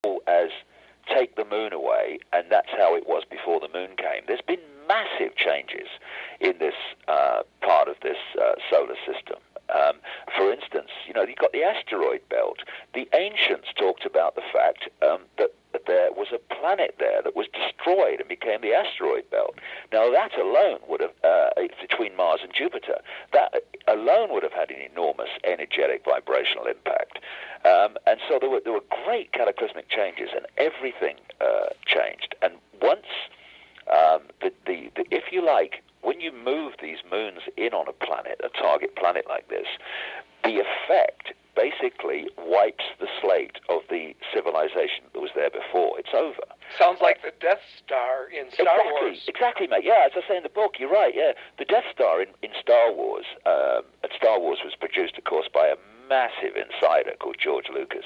as take the moon away, and that's how it was before the moon came. There's been massive changes in this part of this solar system. For instance, you've got the asteroid belt. The ancients talked about the fact that there was a planet there that was destroyed and became the asteroid belt. Now, that alone would have, between Mars and Jupiter, that alone would have had an enormous energetic vibrational impact. And so there were great cataclysmic changes, and everything changed. And once, if you like, when you move these moons in on a planet, a target planet like this, the effect basically wipes the slate of the civilization that was there before. It's over. Sounds like the Death Star in Star Wars. Exactly, mate. Yeah, as I say in the book, you're right. Yeah, the Death Star in Star Wars. Star Wars was produced, of course, by a massive insider called George Lucas.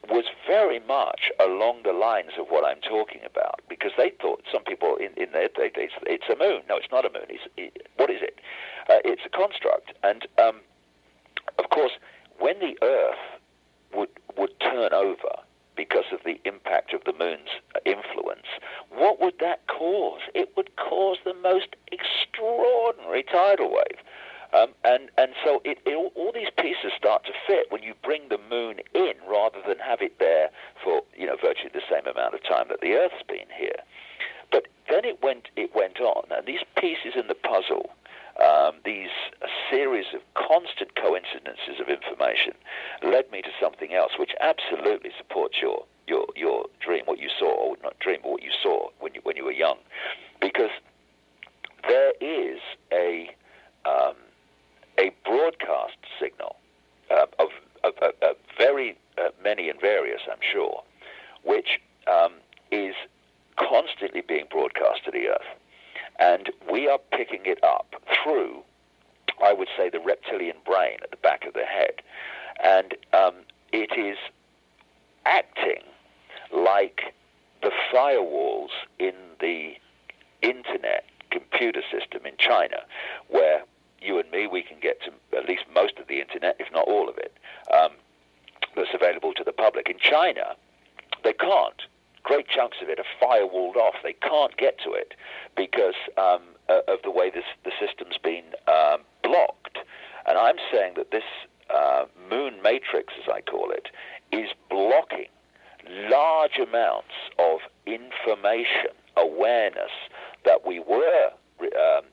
Was very much along the lines of what I'm talking about, because they thought, some people in their days, it's a moon. No, it's not a moon. What is it? It's a construct. And of course, when the Earth would turn over because of the impact of the moon's influence, what would that cause? It would cause the most extraordinary tidal wave. And so all these pieces start to fit when you bring the moon in rather than have it there for virtually the same amount of time that the Earth's been here. But then it went on, and these pieces in the puzzle, these series of constant coincidences of information, led me to something else which absolutely supports your dream, what you saw, or not dream, but what you saw when you were young, because there is a broadcast signal of very many and various, I'm sure, which is constantly being broadcast to the Earth. And we are picking it up through, I would say, the reptilian brain at the back of the head. And it is acting like the firewalls in the internet computer system in China, where you and me, we can get to at least most of the internet, if not all of it, that's available to the public. In China, they can't. Great chunks of it are firewalled off. They can't get to it because of the way the system's been blocked. And I'm saying that this moon matrix, as I call it, is blocking large amounts of information, awareness that we were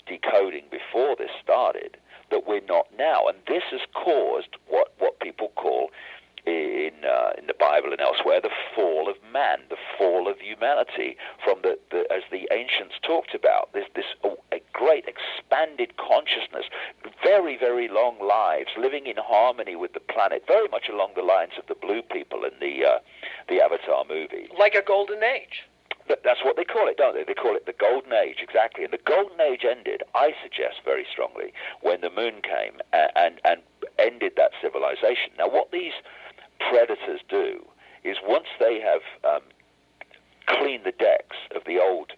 decoding before this started, that we're not now. And this has caused what people call in the Bible and elsewhere the fall of man, the fall of humanity, from as the ancients talked about, this a great expanded consciousness, very, very long lives, living in harmony with the planet, very much along the lines of the Blue People in the Avatar movie. Like a golden age. That's what they call it, don't they? They call it the Golden Age, exactly. And the Golden Age ended, I suggest very strongly, when the moon came and ended that civilization. Now, what these predators do is once they have cleaned the decks of the old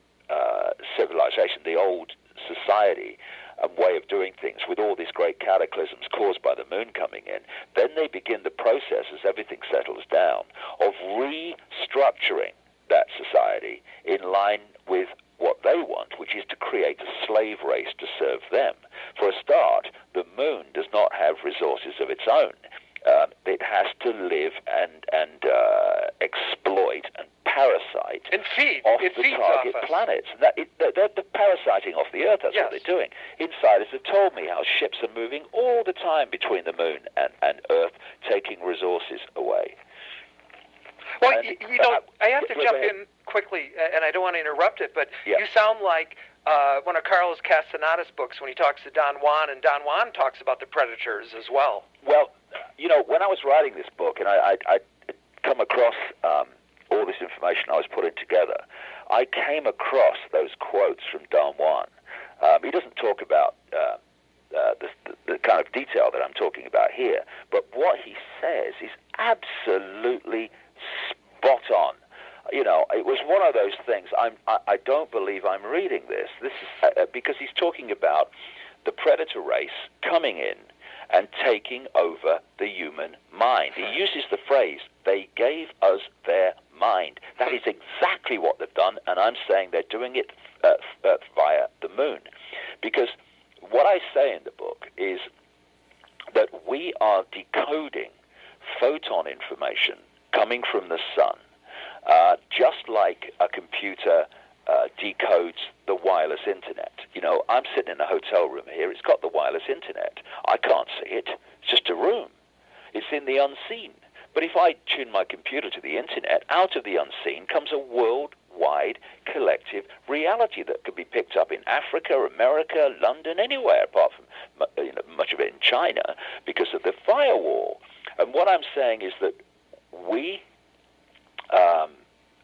civilization, the old society and way of doing things with all these great cataclysms caused by the moon coming in, then they begin the process, as everything settles down, of restructuring that society in line with what they want, which is to create a slave race to serve them. For a start, the moon does not have resources of its own. It has to live and exploit and parasite and feed off the target planets. They're parasiting off the Earth. That's what they're doing. Insiders have told me how ships are moving all the time between the moon and Earth, taking resources away. Well, I have to jump in quickly, and I don't want to interrupt it, but you sound like one of Carlos Castaneda's books when he talks to Don Juan, and Don Juan talks about the predators as well. Well, when I was writing this book, and I'd come across all this information I was putting together, I came across those quotes from Don Juan. He doesn't talk about the kind of detail that I'm talking about here, but what he says is absolutely spot on. It was one of those things. I don't believe I'm reading this. This is because he's talking about the predator race coming in and taking over the human mind. He uses the phrase They gave us their mind. That is exactly what they've done, and I'm saying they're doing it via the moon. Because what I say in the book is that we are decoding photon information coming from the sun, just like a computer decodes the wireless internet. You know, I'm sitting in a hotel room here. It's got the wireless internet. I can't see it. It's just a room. It's in the unseen. But if I tune my computer to the internet, out of the unseen comes a worldwide collective reality that could be picked up in Africa, America, London, anywhere, apart from much of it in China, because of the firewall. And what I'm saying is that we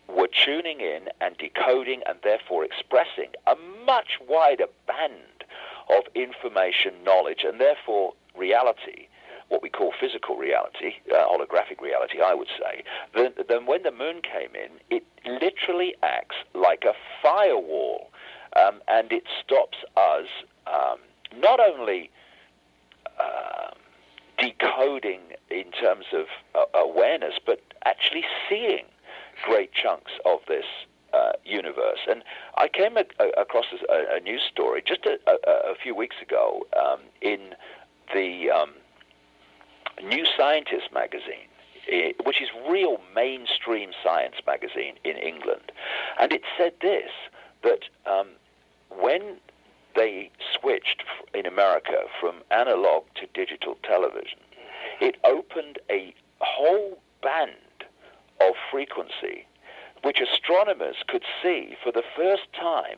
were tuning in and decoding and therefore expressing a much wider band of information, knowledge, and therefore reality, what we call physical reality, holographic reality, I would say, then when the moon came in, it literally acts like a firewall, and it stops us not only decoding in terms of awareness, but actually seeing great chunks of this universe. And I came across a news story just a few weeks ago in the New Scientist magazine, which is real mainstream science magazine in England. And it said this, that when they switched in America from analog to digital television, it opened a whole band of frequency which astronomers could see for the first time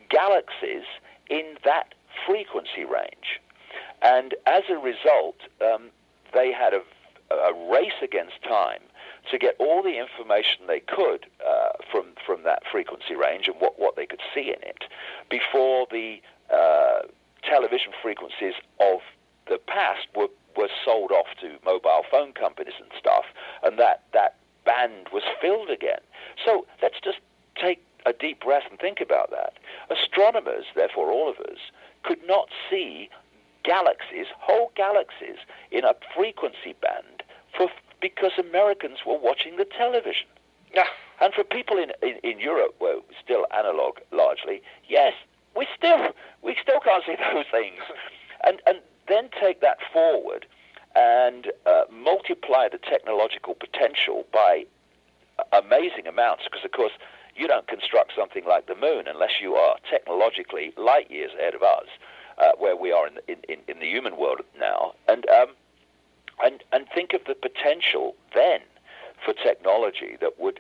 galaxies in that frequency range. And as a result, they had a race against time to get all the information they could from that frequency range and what they could see in it before the television frequencies of the past were sold off to mobile phone companies and stuff, and that band was filled again. So let's just take a deep breath and think about that. Astronomers, therefore all of us, could not see galaxies, whole galaxies, in a frequency band because Americans were watching the television. Yeah. And for people in Europe, where we're still analog largely, yes, we still can't see those things. And then take that forward and multiply the technological potential by amazing amounts, because, of course, you don't construct something like the moon unless you are technologically light years ahead of us, where we are in the human world now. And think of the potential then for technology that would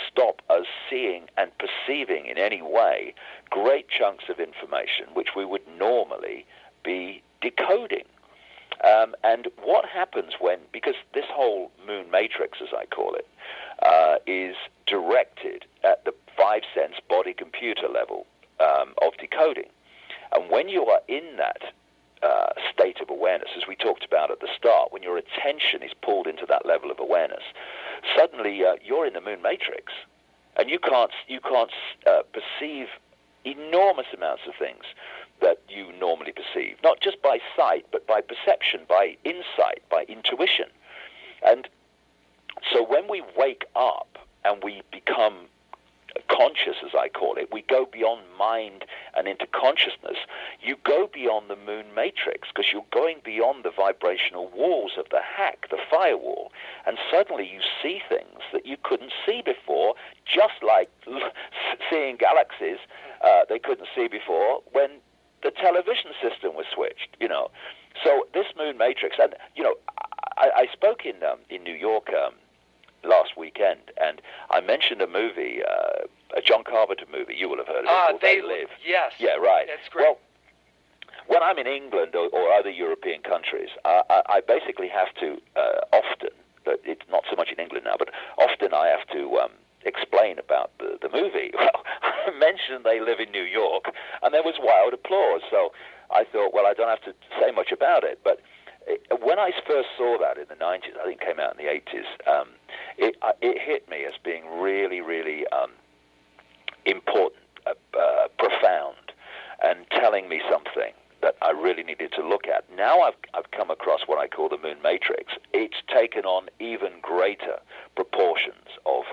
stop us seeing and perceiving in any way great chunks of information which we would normally be decoding. And what happens because this whole moon matrix, as I call it, is directed at the 5-sense body computer level of decoding. And when you are in that state of awareness, as we talked about at the start, when your attention is pulled into that level of awareness, suddenly you're in the moon matrix, and you can't perceive enormous amounts of things that you normally perceive, not just by sight, but by perception, by insight, by intuition. And so when we wake up and we become conscious, as I call it, we go beyond mind and into consciousness. You go beyond the moon matrix because you're going beyond the vibrational walls of the hack, the firewall, and suddenly you see things that you couldn't see before, just like seeing galaxies they couldn't see before when the television system was switched, you know. So this moon matrix, and, you know, I spoke in New York last weekend, and I mentioned a movie, a John Carpenter movie. You will have heard of it, called They Live. Yes. Yeah, right. That's great. Well, when I'm in England or other European countries, I basically have to often, but it's not so much in England now, but often I have to explain about the movie. Well, I mentioned They Live in New York, and there was wild applause. So I thought, well, I don't have to say much about it. But when I first saw that in the 90s, I think it came out in the 80s, it hit me as being really, really important, profound, and telling me something that I really needed to look at. Now I've come across what I call the moon matrix. It's taken on even greater proportions of